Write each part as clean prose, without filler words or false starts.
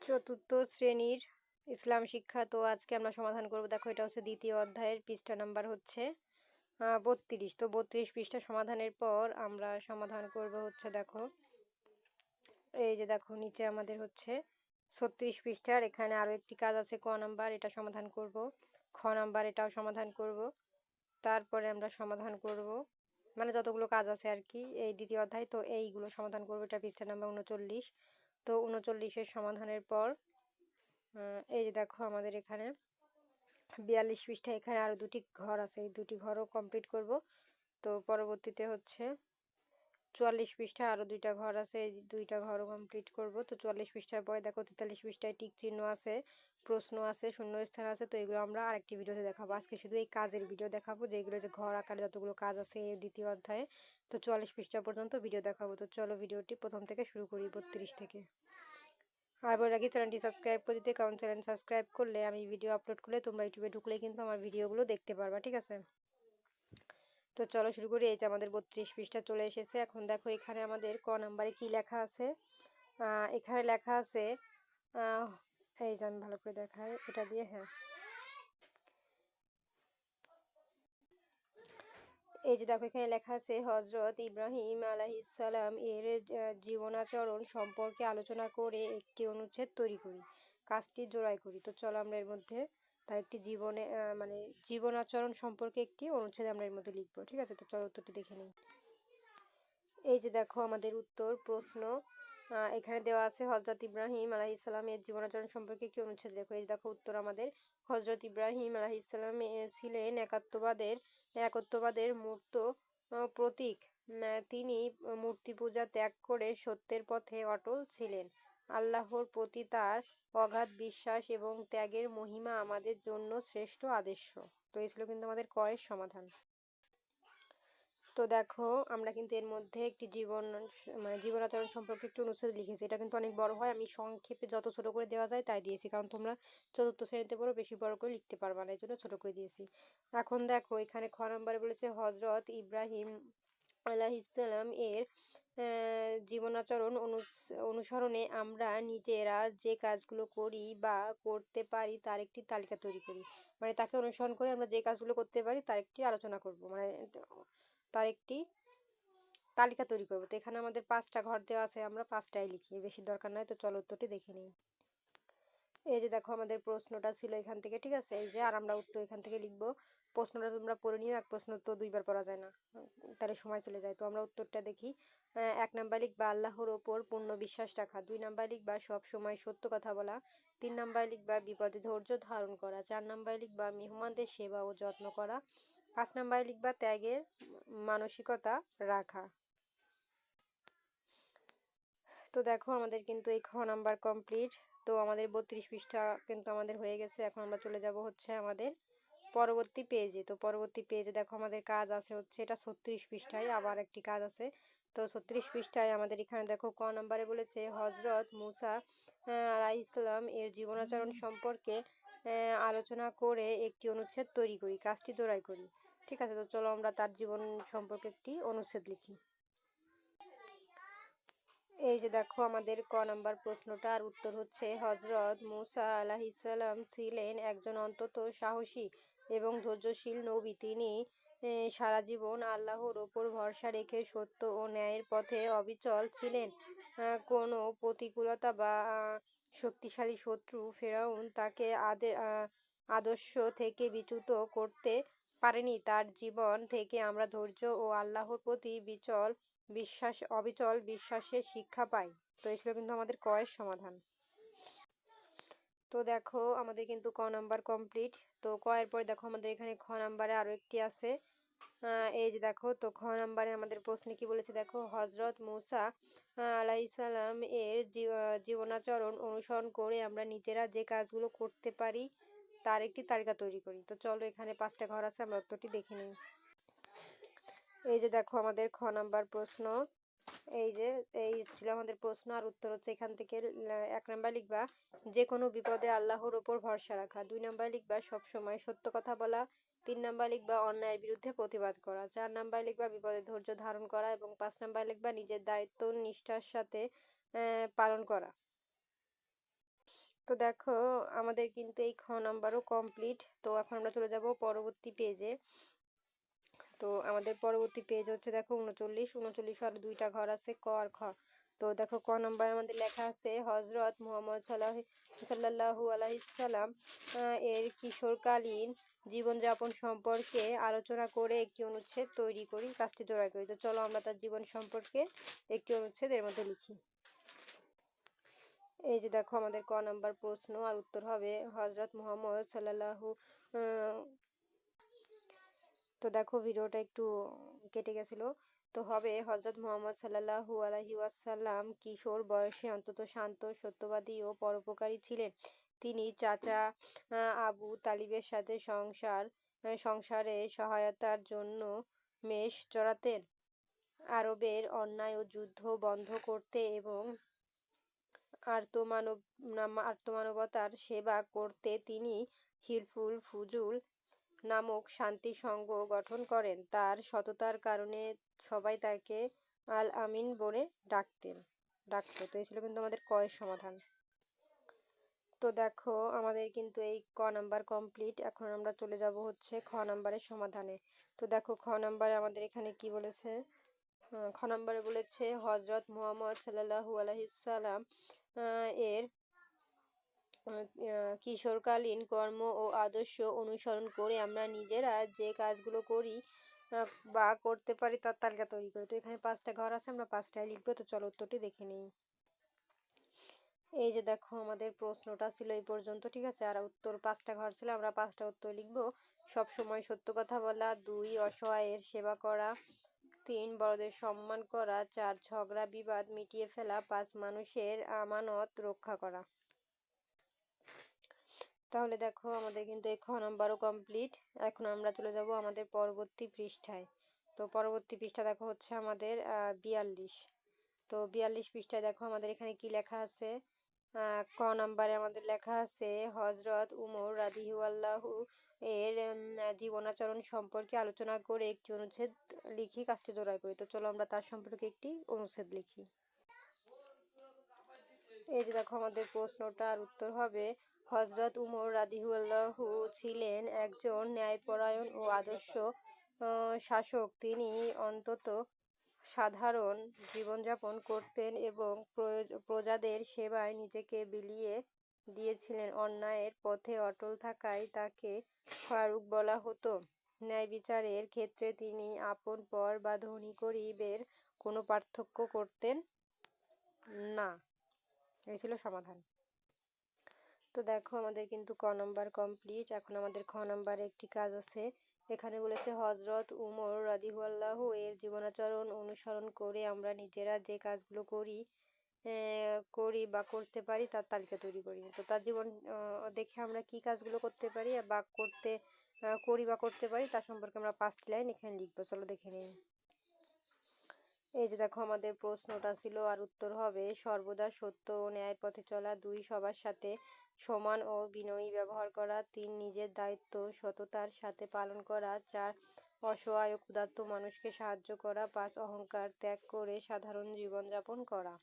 চতুর্থ শ্রেণীর ইসলাম শিক্ষা। তো আজকে আমরা সমাধান করব। দেখো এটা হচ্ছে দ্বিতীয় অধ্যায়ের পৃষ্ঠা নাম্বার হচ্ছে 32। তো 32 পৃষ্ঠা সমাধানের পর আমরা সমাধান করব হচ্ছে দেখো এই যে দেখো নিচে আমাদের হচ্ছে 36 পৃষ্ঠার এখানে আরো একটি কাজ আছে ক নাম্বার, এটা সমাধান করব। খ নাম্বার এটাও সমাধান করব। তারপরে আমরা সমাধান করব মানে যতগুলো কাজ আছে আর কি এই দ্বিতীয় অধ্যায়, তো এইগুলো সমাধান করব। এটা পৃষ্ঠা নাম্বার 39। তো 39-এর সমাধানের পর এই যে দেখো আমাদের এখানে 42 পৃষ্ঠা এখানে আরো দুটি ঘর আছে, এই দুটি ঘরও কমপ্লিট করব। তো পরবর্তীতে হচ্ছে 44 পৃষ্ঠা আরো দুইটা ঘর আছে, এই দুইটা ঘরও কমপ্লিট করব। তো 44 পৃষ্ঠার পরে দেখো 43 পৃষ্ঠায় টিক চিহ্ন আছে, প্রশ্ন আছে, শূন্যস্থান আছে। তো এগুলো আমরা আরেকটি ভিডিওতে দেখাবো। আজকে শুধু এই কাজের ভিডিও দেখাবো, যেগুলো যে ঘর আকারে যতগুলো কাজ আছে এই দ্বিতীয় অধ্যায়ে। তো 44 পৃষ্ঠা পর্যন্ত ভিডিও দেখাবো। তো চলো ভিডিওটি প্রথম থেকে শুরু করি, 32 থেকে। আর বলে রাখি চ্যানেলটি সাবস্ক্রাইব করে দিতে, কারণ চ্যানেল সাবস্ক্রাইব করলে আমি ভিডিও আপলোড করলে তোমরা ইউটিউবে ঢুকলে কিন্তু আমার ভিডিওগুলো দেখতে পারবা, ঠিক আছে? তো চলো শুরু করি। এই যে আমাদের 32 পৃষ্ঠা চলে এসেছে। এখন দেখো এখানে আমাদের ক নাম্বারে কি লেখা আছে। এখানে লেখা আছে এই যে আমি ভালো করে দেখাই এটা দিয়ে। হ্যাঁ, এই যে দেখো এখানে লেখা আছে হজরত ইব্রাহিম আলাইহিসসালাম এর জীবনাচরণ সম্পর্কে আলোচনা করে একটি অনুচ্ছেদ তৈরি করি, কাজটি জোড়াই করি। তো চলো আমরা এর মধ্যে তার একটি মানে জীবনাচরণ সম্পর্কে একটি অনুচ্ছেদ আমরা এর মধ্যে লিখবো, ঠিক আছে? তো চলো উত্তরটি দেখে নিই। এই যে দেখো আমাদের উত্তর প্রশ্ন এখানে দেওয়া আছে হজরত ইব্রাহিম আলাইহিসসালাম এর জীবনাচরণ সম্পর্কে একটি অনুচ্ছেদ লেখো। এই দেখো উত্তর আমাদের হজরত ইব্রাহিম আলাইহিসসালাম ছিলেন একত্ববাদের মূর্ত প্রতীক। তিনি মূর্তি পূজা ত্যাগ করে সত্যের পথে অটল ছিলেন। আল্লাহর প্রতি তার অগাধ বিশ্বাস এবং ত্যাগের মহিমা আমাদের জন্য শ্রেষ্ঠ আদর্শ। তো এই ছিল কিন্তু আমাদের কয়ের সমাধান। তো দেখো আমরা কিন্তু এর মধ্যে একটি জীবনাচরণ সম্পর্কে একটু অনুচ্ছেদ লিখেছি। এটা কিন্তু অনেক বড় হয়, আমি সংক্ষেপে যত ছোট করে দেওয়া যায় তাই দিয়েছি, কারণ তোমরা চতুর্থ শ্রেণীতে পড়ো, বেশি বড় করে লিখতে পারবা না, এই জন্য ছোট করে দিয়েছি। এখন দেখো এখানে খ নম্বরে বলেছে হজরত ইব্রাহিম আলাইহিসসালাম এর জীবনাচরণ অনুসরণে আমরা নিজেরা যে কাজগুলো করি বা করতে পারি তার একটি তালিকা তৈরি করি। মানে তাকে অনুসরণ করে আমরা যে কাজগুলো করতে পারি তার একটি আলোচনা করব, মানে তার একটি তালিকা তৈরি করবো। তো এখানে আমাদের 5টা ঘর দেওয়া আছে, আমরা 5টাই লিখি, বেশি দরকার নাই। তো চলো উত্তরটি দেখে নিই। এই যে দেখো আমাদের প্রশ্নটা ছিল এখান থেকে, ঠিক আছে? এই যে আর আমরা উত্তর এখান থেকে লিখবো। প্রশ্নটা তোমরা পড়ে নিও, এক প্রশ্ন তো দুইবার পড়া যায় না, তাহলে সময় চলে যায়। তো আমরা উত্তরটা দেখি। 1 নাম্বার লিখবা আল্লাহর ওপর পূর্ণ বিশ্বাস রাখা। 2 নাম্বার লিখবা সব সময় সত্য কথা বলা। 3 নাম্বার লিখবা বিপদে ধৈর্য ধারণ করা। 4 নাম্বার লিখবা মেহমানদের সেবা ও যত্ন করা। 5 নাম্বার লিখবা ত্যাগের মানসিকতা রাখা। তো দেখো আমাদের কিন্তু এই খ নাম্বার কমপ্লিট। তো আমাদের 32 পৃষ্ঠা কিন্তু আমাদের হয়ে গেছে। এখন আমরা চলে যাব হচ্ছে আমাদের পরবর্তী পেজে। তো পরবর্তী পেজে দেখো আমাদের কাজ আছে হচ্ছে এটা 36 পৃষ্ঠায় আবার একটি কাজ আছে। তো 36 পৃষ্ঠায় আমাদের এখানে দেখো ক নাম্বারে বলেছে হজরত মুসা আলাইহিসসালাম এর জীবনাচরণ সম্পর্কে আলোচনা করে একটি অনুচ্ছেদ তৈরি করি, কাজটি জোড়াই করি, ঠিক আছে? তো চলো আমরা তার জীবন সম্পর্কে একটি অনুচ্ছেদ লিখি। এই যে দেখো আমাদের ক নাম্বার প্রশ্নটার উত্তর হচ্ছে হজরত মুসা আলাইহিসসালাম ছিলেন একজন অত্যন্ত সাহসী এবং ধৈর্যশীল নবী। তিনি সারা জীবন আল্লাহর ওপর ভরসা রেখে সত্য ও ন্যায়ের পথে অবিচল ছিলেন। কোনো প্রতিকূলতা বা শক্তিশালী শত্রু ফেরাউন তাকে আদর্শ থেকে বিচ্যুত করতে পারেনি। তার জীবন থেকে আমরা ধৈর্য ও আল্লাহর প্রতি অবিচল বিশ্বাসের শিক্ষা পাই। তো এই ছিল কিন্তু আমাদের ক এর সমাধান। তো দেখো আমাদের কিন্তু ক নাম্বার কমপ্লিট। তো ক এর পরে দেখো আমাদের এখানে খ নাম্বারে আরো একটি আছে। এই যে দেখো তো খ নাম্বারে আমাদের প্রশ্নে কি বলেছে দেখো হজরত মুসা আলাইহিসসালাম এর জীবনাচরণ অনুসরণ করে আমরা নিজেরা যে কাজগুলো করতে পারি তার একটি তালিকা তৈরি করি। তো চলো এখানে 5টা ঘর আছে, আমরা উত্তরটি দেখে নিই। এই যে দেখো আমাদের খ নাম্বার প্রশ্ন। এই ছিল আমাদের প্রশ্ন, আর উত্তর হচ্ছে এখান থেকে 1 নাম্বার লিখবা যে কোনো বিপদে আল্লাহর ওপর ভরসা রাখা। 2 নাম্বার লিখবা সব সময় সত্য কথা বলা। 3 নাম্বার লিখবা অন্যায়ের বিরুদ্ধে প্রতিবাদ করা। 4 নাম্বার লিখবা বিপদে ধৈর্য ধারণ করা এবং 5 নাম্বার লিখবা নিজের দায়িত্ব নিষ্ঠার সাথে পালন করা। তো দেখো আমাদের কিন্তু এই খ নাম্বারও কমপ্লিট। তো এখন আমরা চলে যাব পরবর্তী পেজে। তো আমাদের পরবর্তী পেজ হচ্ছে দেখো 39 আর দুইটা ঘর আছে ক আর খ। তো দেখো ক নাম্বার আমাদের লেখা আছে হজরত মুহাম্মদ সাল্লাল্লাহু আলাইহি সাল্লাম এর কিশোরকালীন জীবনযাপন সম্পর্কে আলোচনা করে একটি অনুচ্ছেদ তৈরি করি, কাজটি জোড়া করি। তো চলো আমরা তার জীবন সম্পর্কে একটি অনুচ্ছেদ এর মধ্যে লিখি। এই যে দেখো আমাদের ক নাম্বার প্রশ্ন আর উত্তর হবে হজরত মুহাম্মদ সাল্লাল্লাহু। তো দেখো ভিডিওটা একটু কেটে গেছিল। তো হবে হজরত মুহাম্মদ সাল্লাল্লাহু আলাইহি ওয়াসাল্লাম কিশোর বয়সে অত্যন্ত শান্ত, সত্যবাদী ও পরোপকারী ছিলেন। তিনি চাচা আবু তালিবের সাথে সংসারে সহায়তার জন্য মেষ চড়াতেন, আরবের অন্যায় ও যুদ্ধ বন্ধ করতে এবং আর্তমানবতার সেবা করতে তিনি হিলফুল ফুজুল নামক শান্তি সংঘ গঠন করেন। তার সততার কারণে সবাই তাকে আল আমিন বলে ডাকতো। তো এই ছিল কিন্তু আমাদের ক এর সমাধান। তো দেখো আমাদের কিন্তু এই ক নাম্বার কমপ্লিট। এখন আমরা চলে যাব হচ্ছে খ নাম্বারের সমাধানে। তো দেখো খ নাম্বারে আমাদের এখানে কি বলেছে। খ নাম্বারে বলেছে হজরত মুহাম্মদ সাল্লাল্লাহু আলাইহি সাল্লাম এর কিশোরকালীন কর্ম ও আদর্শ অনুসরণ করে আমরা নিজেরা যে কাজগুলো করি বা করতে পারি তার তালিকা তৈরি করি। তো এখানে 5টা ঘর আছে, আমরা 5টাই লিখবো। তো চলো উত্তরটি দেখে নিই। এই যে দেখো আমাদের প্রশ্নটা ছিল এই পর্যন্ত, ঠিক আছে। আর উত্তর 5টা ঘর ছিল, আমরা 5টা উত্তর লিখবো। সব সময় সত্য কথা বলা, 2 অসহায়ের সেবা করা, 3 বড়দের সম্মান করা, 4 ঝগড়া বিবাদ মিটিয়ে ফেলা, 5 মানুষের আমানত রক্ষা করা। তাহলে দেখো আমাদের কিন্তু এই খ নাম্বারও কমপ্লিট। এখন আমরা চলে যাব আমাদের পরবর্তী পৃষ্ঠায়। তো পরবর্তী পৃষ্ঠা দেখো হচ্ছে আমাদের 42। তো 42 পৃষ্ঠায় দেখো আমাদের এখানে কি লেখা আছে। ক নাম্বারে আমাদের লেখা আছে হজরত উমর রাদিয়াল্লাহু এর জীবনাচরণ সম্পর্কে আলোচনা করে একটি অনুচ্ছেদ লিখি, কাজটি জোড়া করি। তো চলো আমরা তার সম্পর্কে একটি অনুচ্ছেদ লিখি। এই যে দেখো আমাদের প্রশ্নটা আর উত্তর হবে হজরত উমর রাদিয়াল্লাহু ছিলেন একজন ন্যায়পরায়ণ ও আদর্শ শাসক। তিনি অন্তত সাধারণ জীবনযাপন করতেন এবং প্রজাদের সেবায় নিজেকে বিলিয়ে দিয়েছিলেন। অন্যায়ের পথে অটল থাকায় তাকে ফারুক বলা হতো। ন্যায় বিচারের ক্ষেত্রে তিনি আপন পর বা ধনী গরিবের কোনো পার্থক্য করতেন না। এই ছিল সমাধান। তো দেখো আমাদের কিন্তু ক নাম্বার কমপ্লিট। এখন আমাদের খ নাম্বারে একটি কাজ আছে। এখানে বলেছে হজরত উমর রাদিয়াল্লাহু এর জীবনাচরণ অনুসরণ করে আমরা নিজেরা যে কাজগুলো করি বা করতে পারি তার তালিকা তৈরি করি। তো তার জীবন দেখে আমরা কি কাজগুলো করতে পারি বা করি বা করতে পারি তার সম্পর্কে আমরা 5টি লাইন এখানে লিখবো। চলো দেখে নিই। এই যে দেখো আমাদের প্রশ্নটা ছিল আর উত্তর হবে সর্বদা সত্য ও ন্যায় পথে চলা, 2 সবার সাথে সমান ও বিনয়ী ব্যবহার করা, 3 নিজের দায়িত্ব সততার সাথে পালন করা, 4 অসহায় ও ক্ষুধার্ত মানুষকে সাহায্য করা, 5 অহংকার ত্যাগ করে সাধারণ জীবনযাপন করা।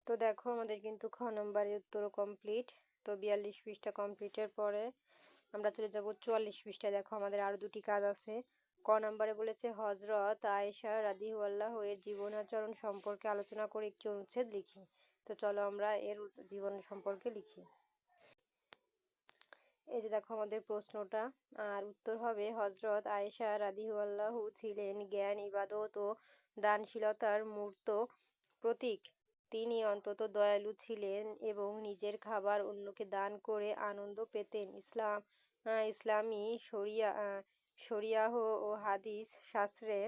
তো দেখো আমাদের কিন্তু খ নম্বরের উত্তরও কমপ্লিট। তো 42 পৃষ্ঠা কমপ্লিটের পরে আমরা চলে যাব 44 পৃষ্ঠায়। দেখো আমাদের আরো দুটি কাজ আছে। ক নম্বরে বলেছে হজরত আয়েশা রাদিয়াল্লাহু এর জীবনাচরণ সম্পর্কে আলোচনা করে একটি অনুচ্ছেদ লিখি। তো চলো আমরা এর জীবন সম্পর্কে লিখি। এই যে দেখো আমাদের প্রশ্নটা আর উত্তর হবে হজরত আয়েশা রাদিয়াল্লাহু ছিলেন জ্ঞান, ইবাদত ও দানশীলতার মূর্ত প্রতীক। তিনি অত্যন্ত দয়ালু ছিলেন এবং নিজের খাবার অন্যকে দান করে আনন্দ পেতেন। ইসলামী শরিয়াহ ও হাদিস শাস্ত্রে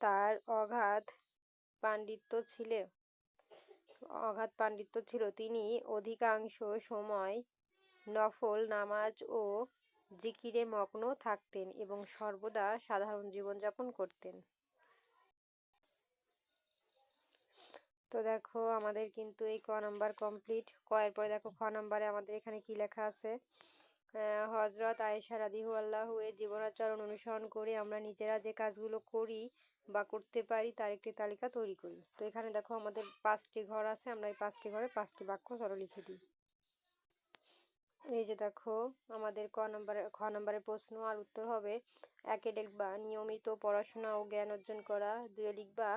তার অগাধ পাণ্ডিত্য ছিল। তিনি অধিকাংশ সময় নফল নামাজ ও জিকিরে মগ্ন থাকতেন এবং সর্বদা সাধারণ জীবনযাপন করতেন। তো দেখো আমাদের কিন্তু এই ক নাম্বার কমপ্লিট। ক এর পরে দেখো খ নাম্বারে আমাদের এখানে কি লেখা আছে। হজরত আয়েশা রাদিয়াল্লাহু এর জীবনাচরণ অনুসরণ করে আমরা নিজেরা যে কাজগুলো করি বা করতে পারি তার একটি তালিকা তৈরি করি। তো এখানে দেখো আমাদের 5টি ঘর আছে, আমরা এই 5টি ঘরে 5টি বাক্য চলো লিখে দিই। এই যে দেখো আমাদের খ নম্বরের প্রশ্ন আর উত্তর হবে। 1 লিখবা নিয়মিত পড়াশোনা ও জ্ঞান অর্জন করা। 2 লিখবা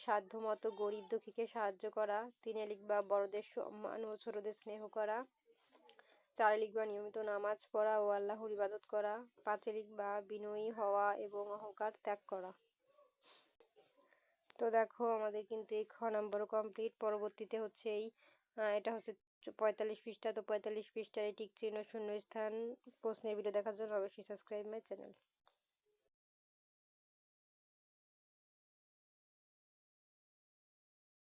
সাধ্যমতো গরিব দুঃখীকে সাহায্য করা। 3 লিখবা বড়দের সম্মান ও ছোটদের স্নেহ করা। 4 লিখবা নিয়মিত নামাজ পড়া ও আল্লাহর ইবাদত করা। 5 লিখবা বিনয়ী হওয়া এবং অহংকার ত্যাগ করা। তো দেখো আমাদের কিন্তু এই খ নম্বরও কমপ্লিট। পরবর্তীতে হচ্ছে এটা হচ্ছে 45 পৃষ্ঠা। তো 45 পৃষ্ঠার এই টিক চিহ্ন শূন্যস্থান প্রশ্নের ভিডিও দেখার জন্য অবশ্যই সাবস্ক্রাইব মাই চ্যানেল।